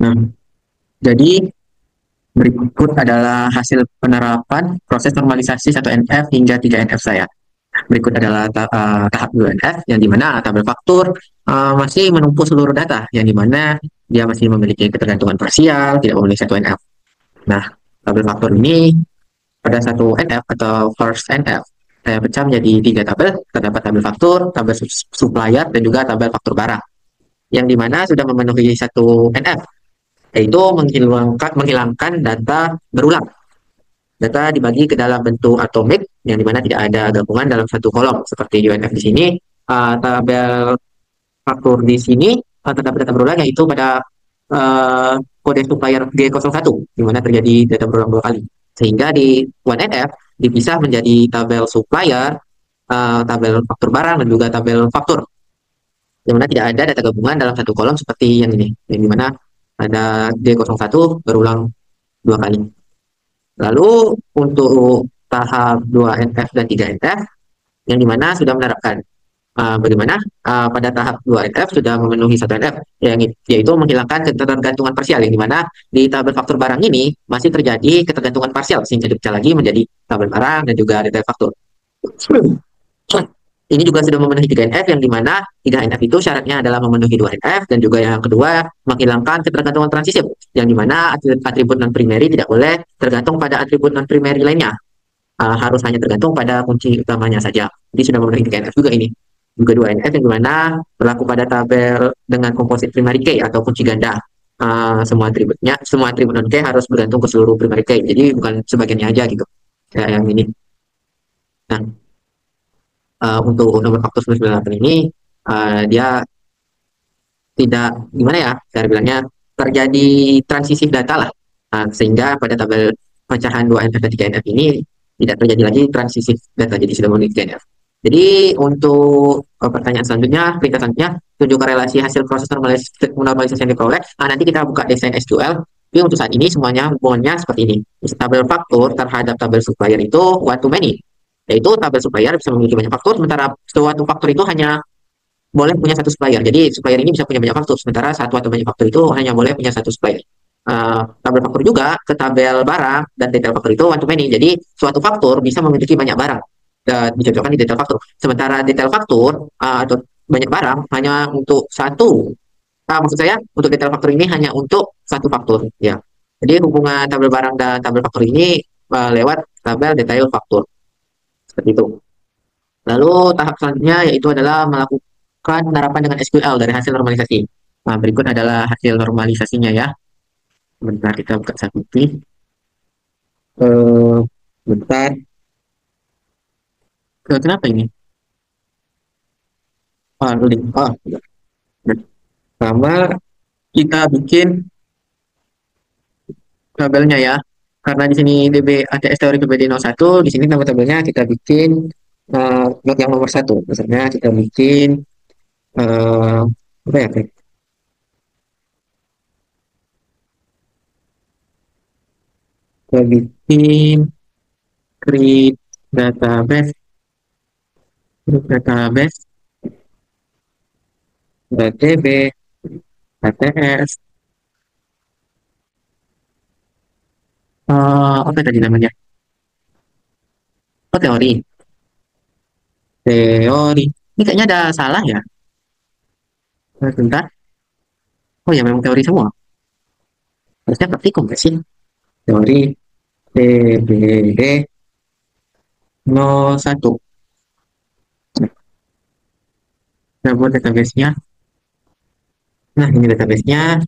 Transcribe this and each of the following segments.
Nah, jadi berikut adalah hasil penerapan proses normalisasi 1NF hingga 3NF saya. Berikut adalah tahap 2NF yang dimana tabel faktur masih menumpuk seluruh data yang dimana dia masih memiliki ketergantungan parsial, tidak memiliki 1NF. Nah, tabel faktur ini pada 1NF atau first NF saya pecah menjadi 3 tabel. Terdapat tabel faktur, tabel supplier, dan juga tabel faktur barang. Yang dimana sudah memenuhi 1NF, yaitu menghilangkan data berulang. Data dibagi ke dalam bentuk atomik, yang dimana tidak ada gabungan dalam satu kolom, seperti UNF di sini. Tabel faktur di sini terdapat data berulang, yaitu pada kode supplier G01, di mana terjadi data berulang 2 kali. Sehingga di 1NF dipisah menjadi tabel supplier, tabel faktur barang, dan juga tabel faktur. Yang mana tidak ada data gabungan dalam satu kolom seperti yang ini, yang dimana ada G01 berulang 2 kali. Lalu untuk tahap 2NF dan 3NF, yang dimana sudah menerapkan bagaimana pada tahap 2NF sudah memenuhi 1NF, yaitu menghilangkan ketergantungan parsial, yang dimana di tabel faktur barang ini masih terjadi ketergantungan parsial, sehingga dipecah lagi menjadi tabel barang dan juga detail faktur. Ini juga sudah memenuhi 3NF, yang dimana 3NF itu syaratnya adalah memenuhi 2NF, dan juga yang kedua menghilangkan ketergantungan transisif, yang dimana atribut non-primary tidak boleh tergantung pada atribut non-primary lainnya. Harus hanya tergantung pada kunci utamanya saja. Jadi sudah memenuhi 3NF juga ini. Juga 2NF, yang dimana berlaku pada tabel dengan komposit primary key atau kunci ganda. Semua atribut non-key harus bergantung ke seluruh primary key. Jadi bukan sebagiannya aja gitu. Kayak yang ini. Nah, untuk nomor faktor 98 ini, dia tidak, gimana ya, cara bilangnya, terjadi transisi data lah. Sehingga pada tabel pecahan 2NF dan 3NF ini tidak terjadi lagi transisi data, jadi sudah memenuhi 3NF. Jadi untuk pertanyaan selanjutnya, perintah selanjutnya, tunjukkan relasi hasil proses normalisasi yang diperoleh. Nanti kita buka desain SQL, tapi untuk saat ini semuanya hubungannya seperti ini. Tabel faktur terhadap tabel supplier itu one to many, yaitu tabel supplier bisa memiliki banyak faktur, sementara suatu faktur itu hanya boleh punya satu supplier. Jadi supplier ini bisa punya banyak faktur, sementara satu atau banyak faktur itu hanya boleh punya satu supplier. Tabel faktur juga ke tabel barang dan detail faktur itu one to many. Jadi suatu faktur bisa memiliki banyak barang dan dicocokkan di detail faktur. Sementara detail faktur atau banyak barang hanya untuk satu. Maksud saya untuk detail faktur ini hanya untuk satu faktur. Ya. Jadi hubungan tabel barang dan tabel faktur ini lewat tabel detail faktur. Seperti itu. Lalu tahap selanjutnya yaitu adalah melakukan penerapan dengan SQL dari hasil normalisasi. Berikut adalah hasil normalisasinya ya. Bentar kita buka satu. Bentar. Kenapa ini? Link. Ya. Pertama kita bikin tabelnya ya. Karena di sini DB ATS teori PBD 01, di sini nama tabelnya kita bikin not yang nomor 1. Misalnya kita bikin apa ya? Kita bikin create database, DB, ATS, apa tadi namanya? Oh, teori. Teori. Ini kayaknya ada salah ya. Sebentar. Oh ya, memang teori semua. Harusnya praktikum nggak sih? Teori TBD 01. Nah, buat database-nya. Nah, ini database-nya.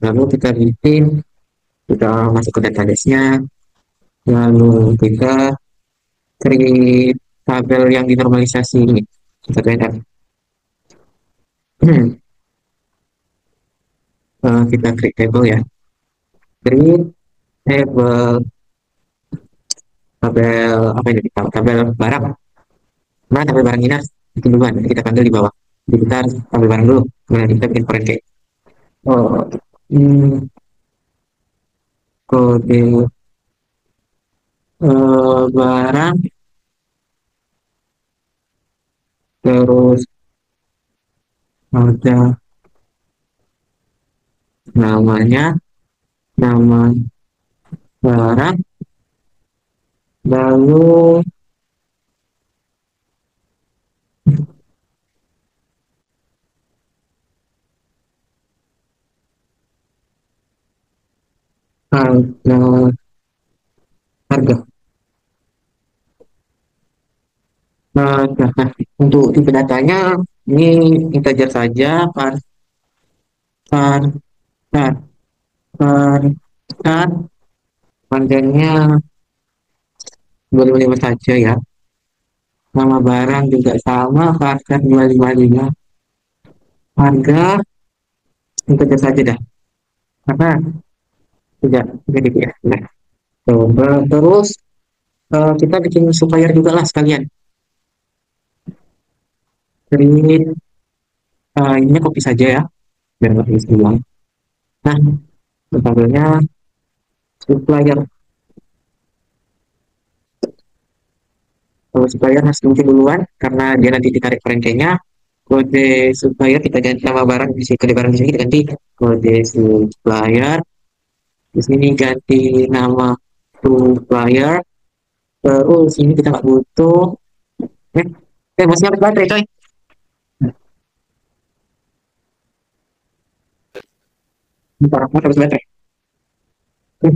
Lalu kita bikin, kita masuk ke database-nya. Lalu kita create tabel yang dinormalisasi ini. Kita create, kita create table ya. Create table, tabel apa ini? Tabel barang. Nah, tabel barang ini bikin duluan. Nanti kita panggil di bawah. Jadi kita harus tabel barang dulu. Kemudian kita bikin foreign key. Oh, hmm, kode barang, terus ada namanya, nama barang, lalu harga, harga. Nah, untuk tipe datanya ini integer saja, par, par, par, par, panjangnya 255 saja ya. Nama barang juga sama, harga 255. Harga integer saja dah, karena tidak gitu ya. Nah, coba terus kita bikin supplier juga lah sekalian. Create, ini copy saja ya, biar nggak tulis ulang. Nah, tabelnya supplier. Kalau supplier harus mungkin duluan, karena dia nanti ditarik rangkainya. Kode supplier kita ganti nama barang di sini, kode barang di sini kita ganti kode supplier. Di sini ganti nama supplier. Terus ini kita nggak butuh. Eh, masih habis baterai coy. Bentar, masih habis baterai. Eh,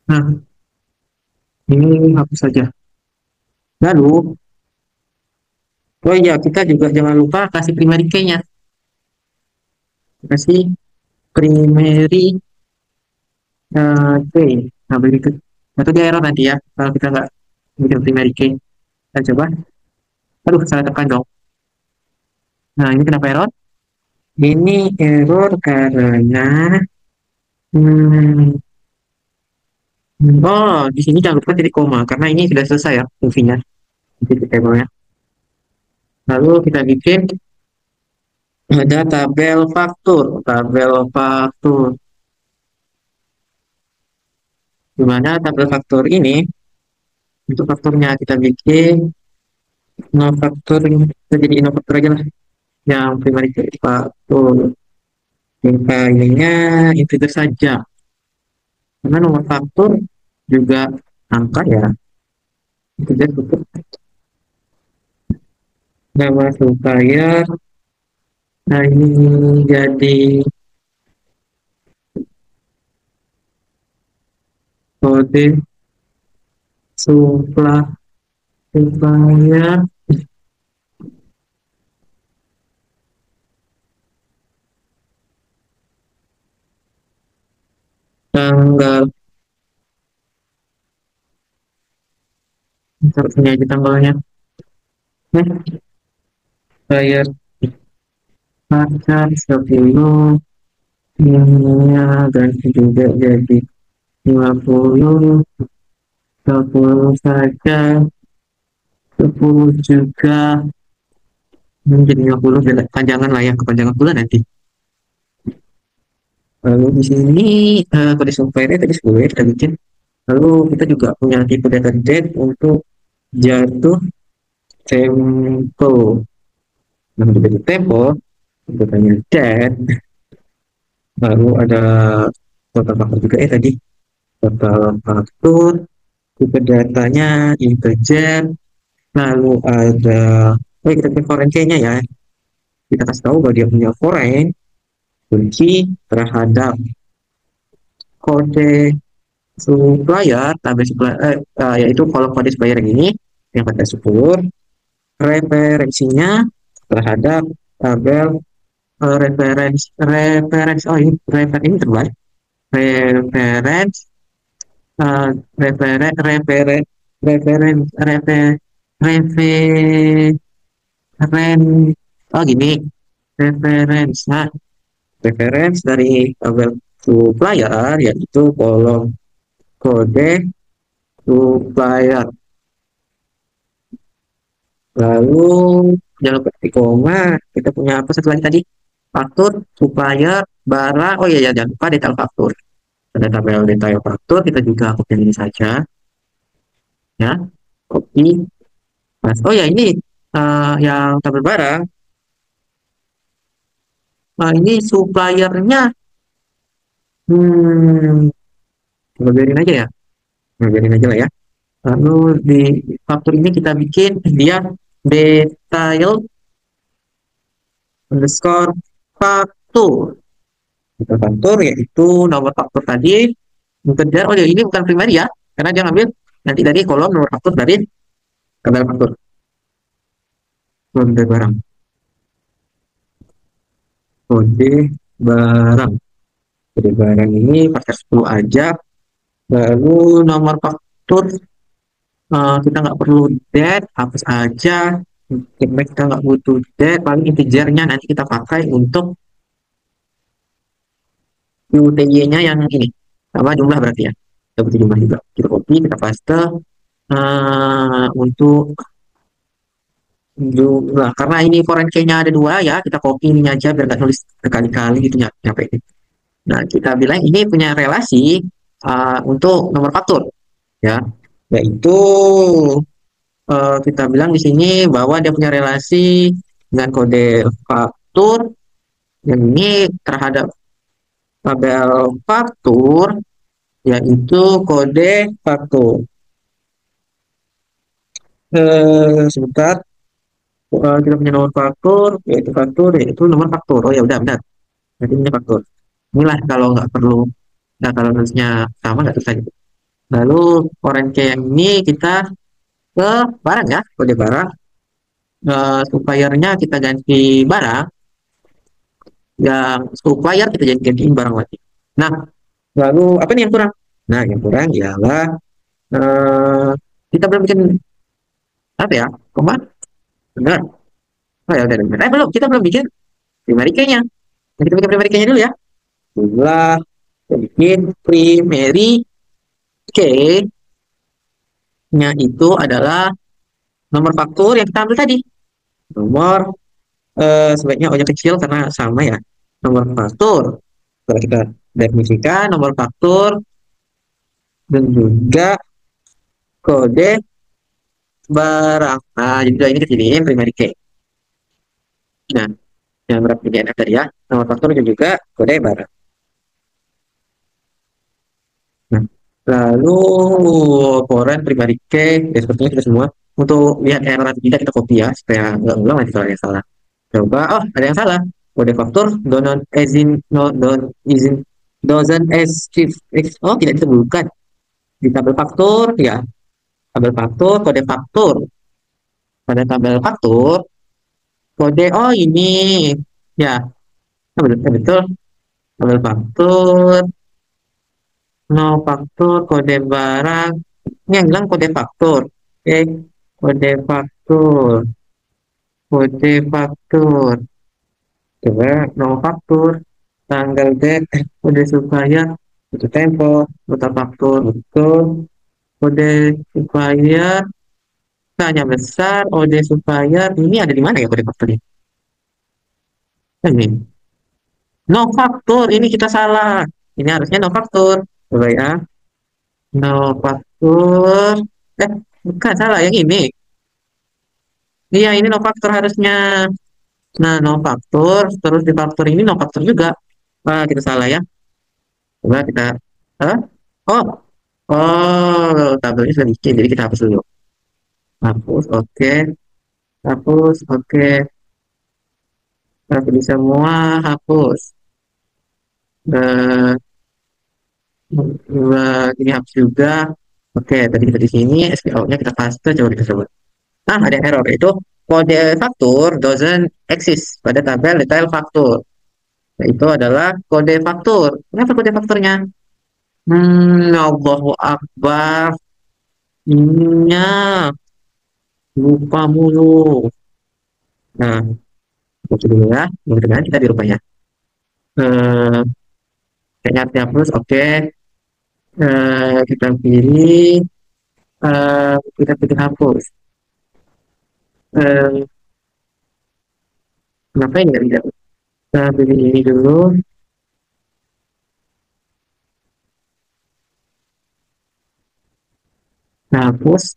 Nah, ini hapus saja. Lalu, oh iya, kita juga jangan lupa kasih primary key-nya. Kasih primary key. Nah, berikut. Atau dia error nanti ya, kalau kita nggak bikin primary key. Kita coba. Aduh, salah tekan dong. Nah, ini kenapa error? Ini error karena hmm, oh, di sini jangan lupa titik koma karena ini sudah selesai ya fungsinya titik tabelnya. Lalu kita bikin ada tabel faktur, di mana tabel faktur ini untuk fakturnya kita bikin no faktur, kita jadi no faktur aja lah yang primary faktur. Tingkat ininya integer saja karena nomor faktur juga angka ya, integer cukup. Nama supplier, nah ini jadi kode supplier tanggal, ntar punya aja tanggalnya. Nah, bayar pacar 10, ininya ganti juga jadi 50, 20 saja, 10 juga menjadi 50, panjangan lah ya, kepanjangan bulan nanti. Lalu di sini kode supplier tadi 10 ya kita bikin. Lalu kita juga punya tipe data date untuk jatuh tempo. Nah, untuk jatuh tempo, kita tanya date. Lalu ada total faktur juga tadi. Total faktur, tipe datanya integer. Lalu ada, oh kita punya foreign key-nya ya. Kita kasih tahu bahwa dia punya foreign kunci terhadap kode supplier, tabel supplier, yaitu kolom kode supplier yang ini, yang pada 10, referensinya terhadap tabel reference, oh ini reference ini terbalik, reference, uh, referen referen referen refer referen oh gini, reference, nah reference dari tabel supplier yaitu kolom kode supplier. Lalu jangan lupa di koma, kita punya apa satu lagi tadi? Faktur, supplier, barang. Oh iya ya, jangan lupa detail faktur. Pada tabel detail faktur kita juga copy ini saja, ya, copy, pas. Oh ya ini yang tabel barang, ini suppliernya, hmm, coba biarin aja ya, biarin aja lah ya. Lalu di faktur ini kita bikin dia detail underscore faktur. Kita faktur yaitu nomor faktur tadi mengejar, oh ya ini bukan primary ya, karena dia ngambil nanti dari kolom nomor faktur dari tabel faktur. Kode barang, kode barang, kode barang ini pakai 10 aja. Lalu nomor faktur, kita nggak perlu that, hapus aja. Kita nggak butuh that, paling integernya nanti kita pakai untuk UTY-nya yang ini, sama jumlah berarti ya, kita butuh jumlah juga, kita copy, kita paste. Untuk jumlah, karena ini foreign key-nya ada dua ya, kita copy ini aja biar nggak nulis berkali-kali gitu nyampe. Nah kita bilang ini punya relasi untuk nomor faktur, ya, yaitu kita bilang di sini bahwa dia punya relasi dengan kode faktur yang ini terhadap tabel faktur, yaitu kode faktur. Sebentar, kita punya nomor yaitu nomor faktur. Oh ya udah benar, jadi ini faktur. Inilah kalau nggak perlu, nah kalau nulisnya sama nggak susah gitu. Lalu foreign key yang ini kita ke barang ya, kode barang. Suppliernya kita ganti barang, yang supplier kita gantiin barang lagi. Nah, lalu apa nih yang kurang? Nah, yang kurang ialah eh, kita belum bikin apa ya? Koma? Benar. Oh ya udah benar. Belum, kita belum bikin primary key-nya. Nah, kita bikin primary key-nya dulu ya. Jumlah, kita bikin primary key-nya itu adalah nomor faktur yang kita ambil tadi. Nomor, sebaiknya O-nya kecil karena sama ya. Nomor faktur. Kalau kita definisikan nomor faktur dan juga kode barang. Nah, jadi ini kecilin primary key. Nah, yang berapa DNF tadi ya, nomor faktur dan juga kode barang. Nah, lalu foreign primary key, ya sepertinya kita semua. Untuk lihat error atau tidak kita copy ya, supaya nggak ngulang nanti kalau ada yang salah. Coba, oh ada yang salah. Kode faktur don't izin, no don't izin, doesn't achieve. Oh tidak disebutkan di tabel faktur ya. Tabel faktur, kode faktur. Pada tabel faktur, kode, oh ini ya, betul. Tabel faktur, no faktur, kode barang. Ini yang bilang kode faktur. Oke, kode faktur, kode faktur. Coba no faktur, tanggal date, kode supplier, itu tempo, kode faktur, betul. Kode supplier, hanya besar, kode supplier. Ini ada di mana ya kode faktur ini? Ini. No faktur, ini kita salah. Ini harusnya no faktur. Coba ya. No faktur. Eh, bukan salah yang ini. Iya, ini no faktur harusnya. Nah, no faktur, terus di faktur ini no faktur juga. Wah, kita salah ya. Coba kita, Hah? Oh, tabelnya sudah bikin, jadi kita hapus dulu. Hapus, oke. Hapus, oke. Tapi semua hapus. Eh, ini hapus juga. Oke, tadi kita di sini, SQL-nya kita paste, coba kita coba. Ah, ada error, itu kode faktur doesn't exist pada tabel detail faktur. Itu adalah kode faktur. Kenapa kode fakturnya? Allahu Akbar. Ininya lupa mulu. Nah, oke dulu ya. Mudah-mudahan kita di rupanya. Eh, kayaknya dihapus, oke. Kita pilih, kita pilih hapus. Eh, kenapa ini nggak bisa? Kita pilih ini dulu. Nah, hapus.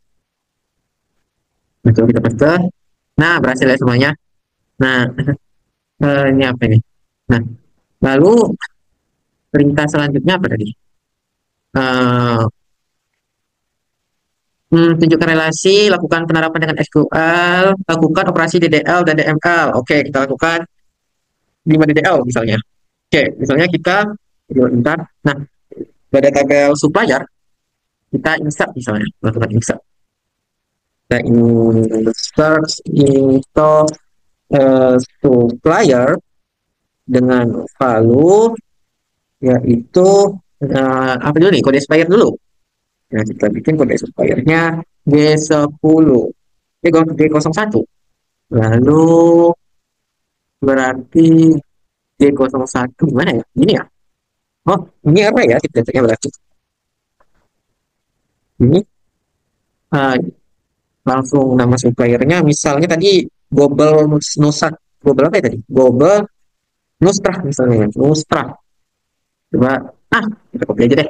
Betul, kita paste. Nah, berhasil ya semuanya. Nah, ini apa ini? Nah, lalu perintah selanjutnya apa tadi? Eh, tunjukkan relasi, lakukan penerapan dengan SQL, lakukan operasi DDL dan DML. Oke, kita lakukan 5 DDL misalnya. Oke, misalnya kita, bentar. Nah, pada tabel supplier, kita insert misalnya, lakukan insert. Kita insert into supplier dengan value yaitu apa dulu nih, kode supplier dulu. Nah, kita bikin kode suppliernya G10, G01. Lalu berarti G01 gimana ya? Ini ya? Oh, ini apa ya? Kita berarti. Ini uh, langsung nama suppliernya. Misalnya tadi Global Nusat. Global apa ya tadi? Global Nustrah misalnya. Nustrah. Coba, kita copy aja deh.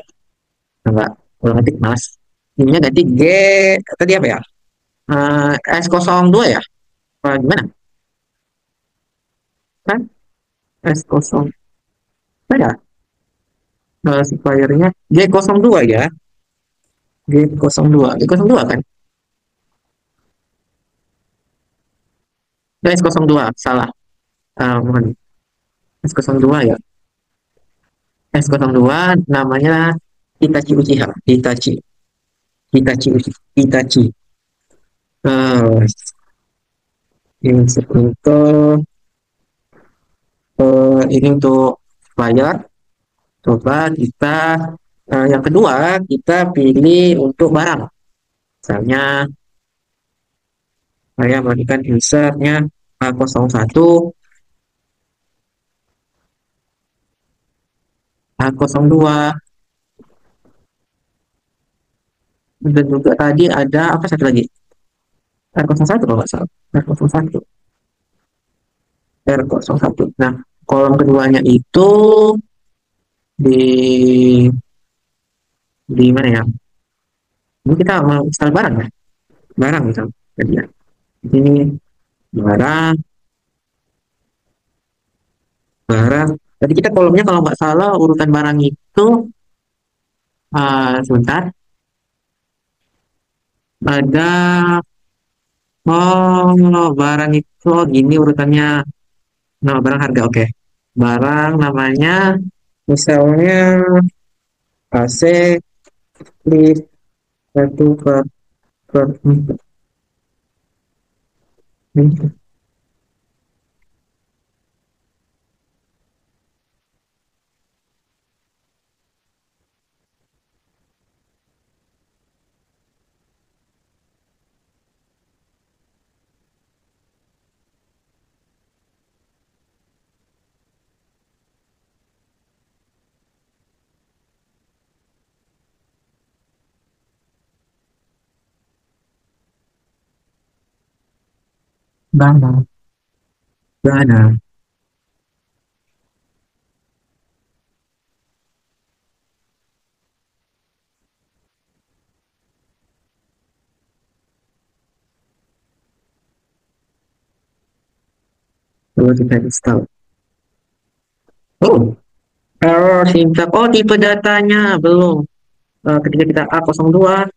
Enggak, ulang ketik malas. Ininya ganti G, tadi apa ya? S02 ya? Apa gimana? Kan S02 ada suppliernya G02 ya. G02. G02 kan? S02, salah. Mohon. S02 ya. S02 namanya Hitachi Uchiha. Hitachi. Uh, ini untuk ini untuk supplier. Coba kita yang kedua kita pilih untuk barang. Misalnya saya melakukan insertnya A01, A02, dan juga tadi ada apa satu lagi? R01 kalau nggak salah. R01. R01. Nah, kolom keduanya itu di mana ya? Ini kita mau install barang ya? Barang misal. Jadi ya. Ini barang, barang. Tadi kita kolomnya kalau nggak salah urutan barang itu sebentar. Ada barang itu gini urutannya. Nama barang harga oke. Barang namanya misalnya AC list satu per barang, barang. Lalu kita install. Oh, error syntax. Oh, tipe datanya belum. Ketika kita A02,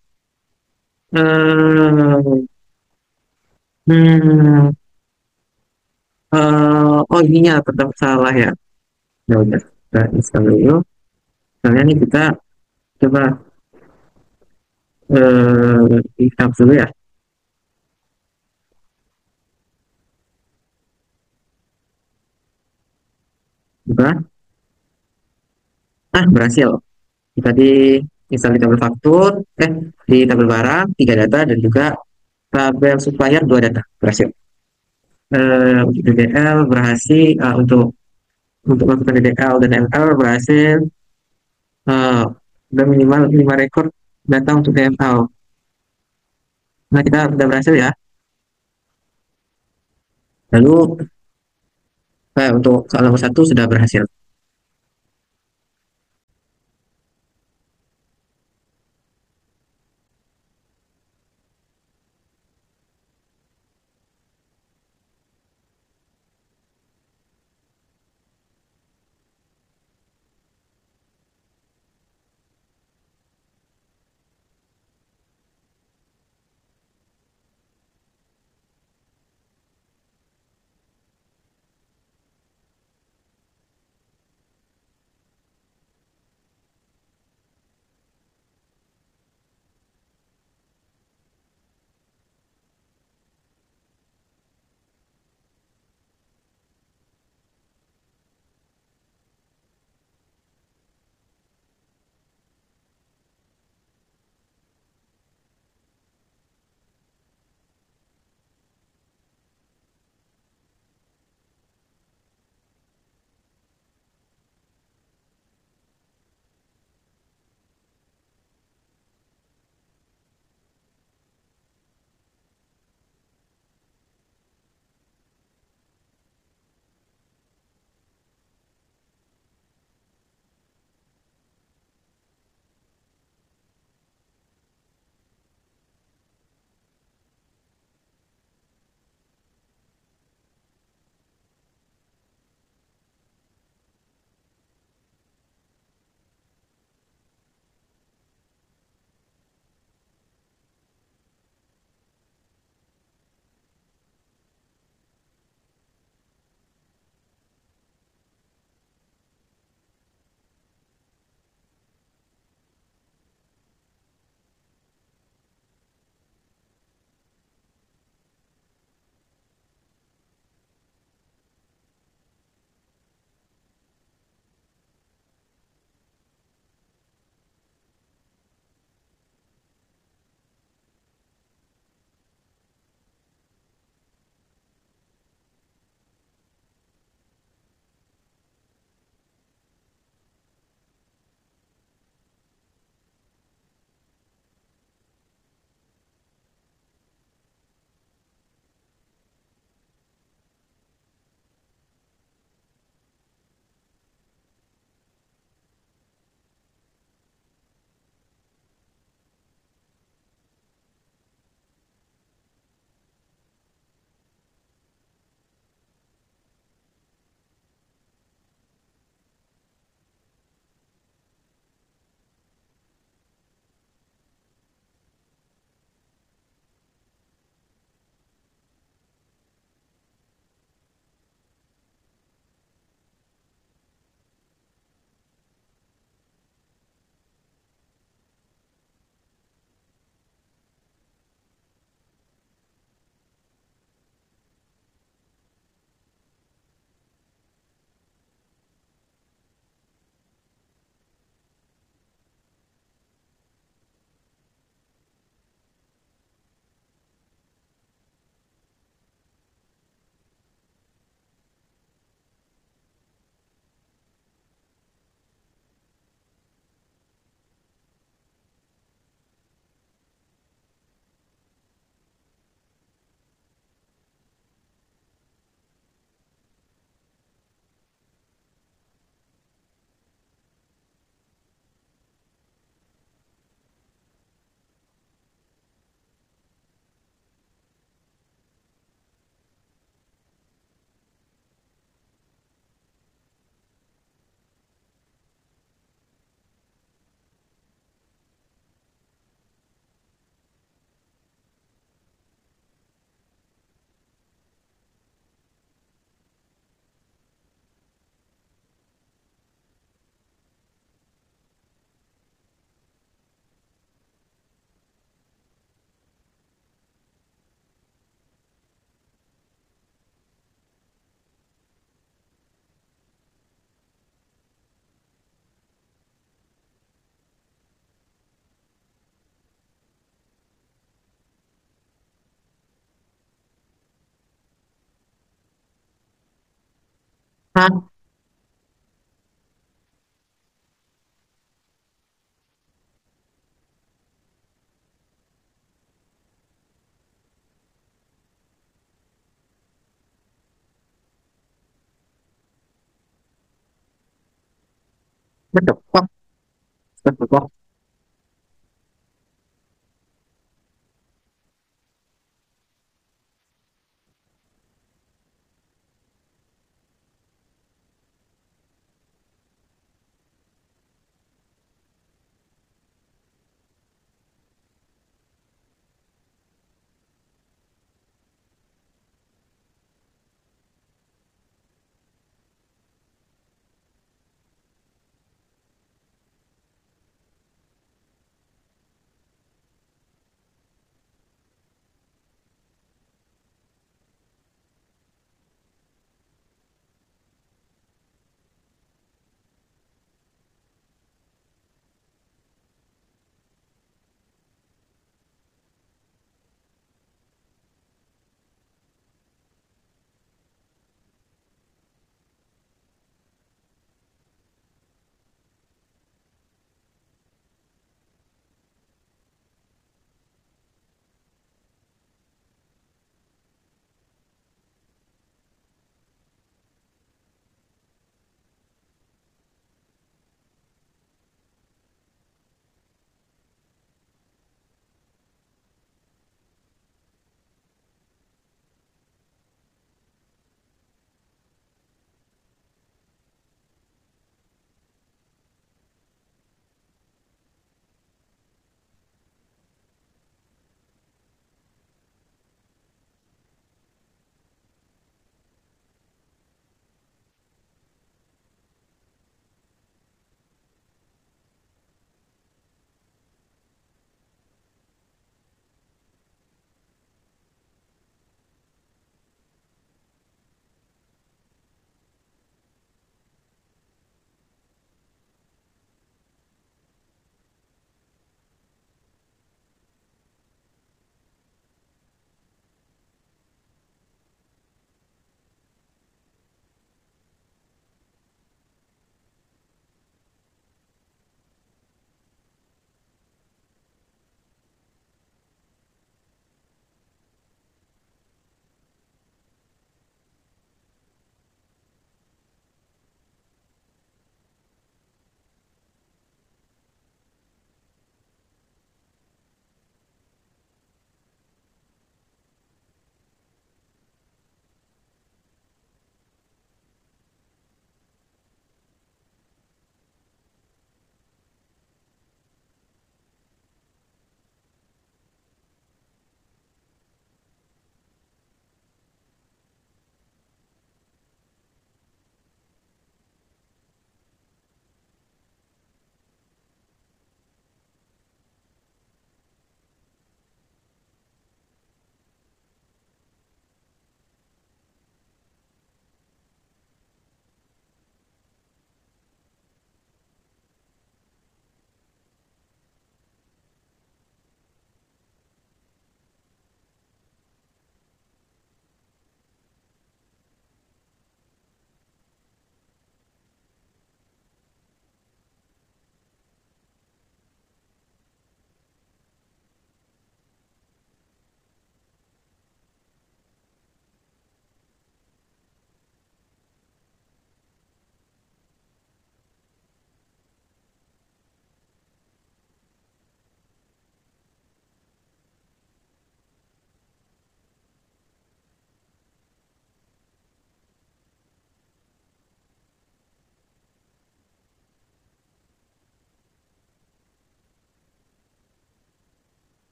eh, hmm, oh ininya tetap salah ya. Ya udah, kita install dulu. Misalnya nih kita coba install dulu ya. Coba, berhasil. Kita di install di tabel faktur, di tabel barang, 3 data, dan juga tabel supplier 2 data. Berhasil. Untuk DDL berhasil, untuk melakukan DDL dan ML berhasil, uh, dan minimal 5 rekor data untuk DML. Nah, kita sudah berhasil ya. Lalu untuk soal nomor 1 sudah berhasil. Hah? What the fuck? What the fuck?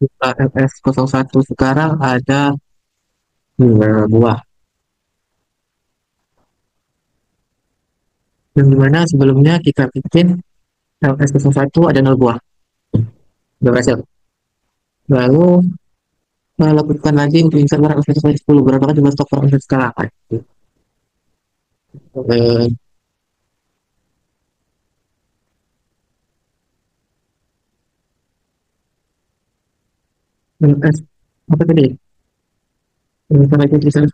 LS01 sekarang ada 2 buah. Yang dimana sebelumnya kita bikin LS01 ada 0 buah. Udah berhasil. Lalu lakukan lagi untuk insert barang LS10. Berapakah jumlah stok barang insert sekarang? Eh, LS apa tadi? Sampai tulisan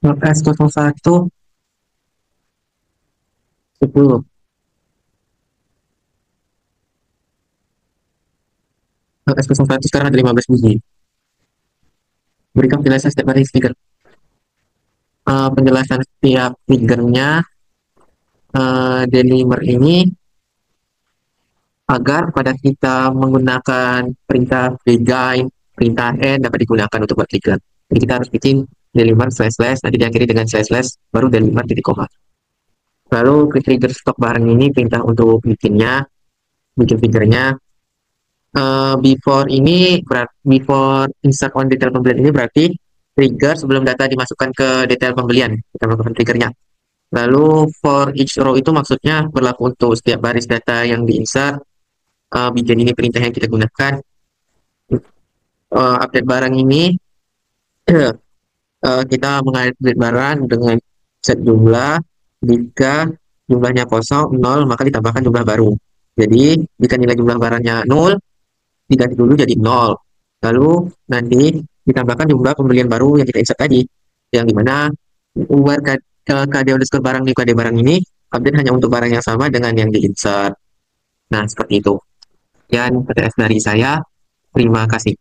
LS01 10. LS01 sekarang ada 15 biji. Berikan penjelasan setiap baris trigger. Penjelasan setiap triggernya, deliver ini agar pada kita menggunakan perintah begain, perintah end dapat digunakan untuk buat trigger. Jadi kita harus bikin deliver slash slash, nanti diakhiri dengan slash slash, baru deliver titik koma. Lalu ke trigger stok barang ini perintah untuk bikin triggernya. Before ini before insert on detail pembelian ini berarti trigger sebelum data dimasukkan ke detail pembelian, kita melakukan triggernya. Lalu for each row itu maksudnya berlaku untuk setiap baris data yang diinsert. Bikin ini perintah yang kita gunakan. Update barang ini kita mengupdate barang dengan set jumlah. Jika jumlahnya kosong 0 maka ditambahkan jumlah baru. Jadi jika nilai jumlah barangnya 0 diganti dulu jadi 0. Lalu nanti ditambahkan jumlah pembelian baru yang kita insert tadi, yang dimana where KD underscore barang nih, KD barang ini update hanya untuk barang yang sama dengan yang diinsert. Nah, seperti itu. Dan PTS dari saya, terima kasih.